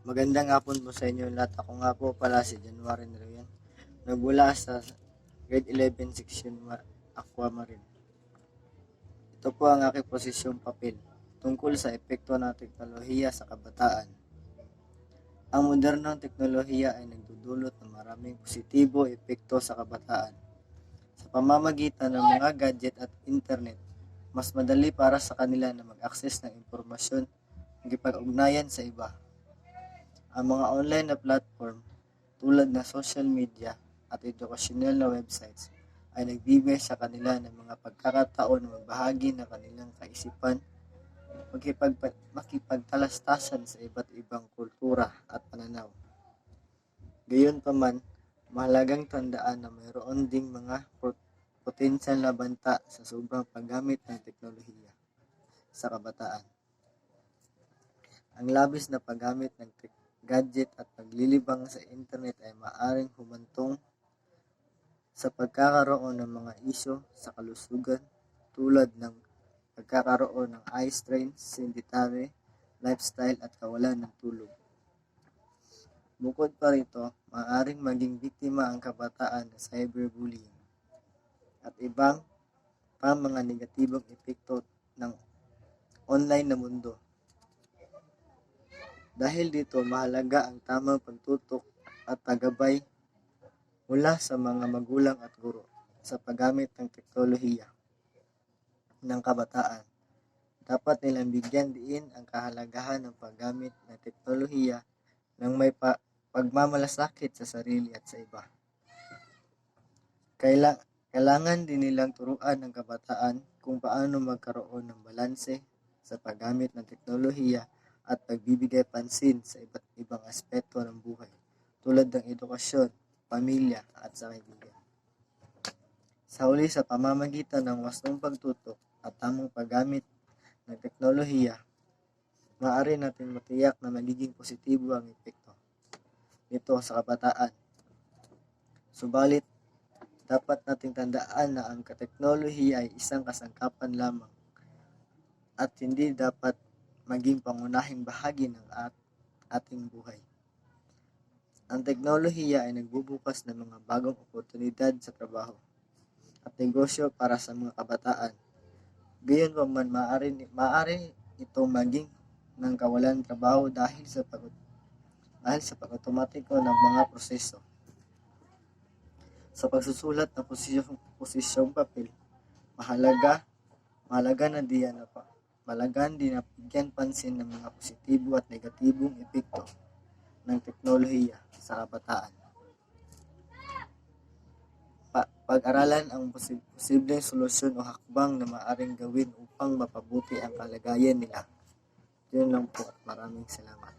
Magandang hapon po sa inyo lahat. Ako nga po pala si January Narayan. Nagmula sa grade 11 section Aquamarine. Ito po ang aking posisyong papel tungkol sa epekto ng teknolohiya sa kabataan. Ang modernong teknolohiya ay nagdudulot ng maraming positibo epekto sa kabataan. Sa pamamagitan ng mga gadget at internet, mas madali para sa kanila na mag-access ng impormasyon, magkipag-ugnayan sa iba. Ang mga online na platform tulad ng social media at educational na websites ay nagbibigay sa kanila ng mga pagkakataon na magbahagi ng kanilang kaisipan, makipagtalastasan sa iba't ibang kultura at pananaw. Gayunpaman, mahalagang tandaan na mayroon ding mga potensyal na banta sa sobrang paggamit ng teknolohiya sa kabataan. Ang labis na paggamit ng gadget at paglilibang sa internet ay maaaring humantong sa pagkakaroon ng mga isyu sa kalusugan tulad ng pagkakaroon ng eye strain, sedentary lifestyle at kawalan ng tulog. Bukod pa rito, maaaring maging biktima ang kabataan ng cyberbullying at ibang pa mga negatibong epekto ng online na mundo. Dahil dito, mahalaga ang tamang pagtutok at paggabay mula sa mga magulang at guro sa paggamit ng teknolohiya ng kabataan. Dapat nilang bigyan diin ang kahalagahan ng paggamit ng teknolohiya ng may pagmamalasakit sa sarili at sa iba. Kailangan din nilang turuan ng kabataan kung paano magkaroon ng balanse sa paggamit ng teknolohiya at pagbibigay pansin sa iba't ibang aspeto ng buhay tulad ng edukasyon, pamilya at sa kaibigan. Sa huli, sa pamamagitan ng wastong pagtutok at tamang paggamit ng teknolohiya, maaari natin matiyak na magiging positibo ang epekto nito sa kabataan. Subalit, dapat nating tandaan na ang teknolohiya ay isang kasangkapan lamang at hindi dapat maging pangunahing bahagi ng ating buhay. Ang teknolohiya ay nagbubukas ng mga bagong oportunidad sa trabaho at negosyo para sa mga kabataan. Gayunpaman, maaari ito maging ng kawalan trabaho dahil sa pag-otomatiko ng mga proseso. Sa pagsusulat ng posisyong papel, mahalaga na Malagan din na bigyan pansin ng mga positibo at negatibong epekto ng teknolohiya sa kabataan. Pag-aralan ang posibleng solusyon o hakbang na maaaring gawin upang mapabuti ang kalagayan nila. Yun lang po at maraming salamat.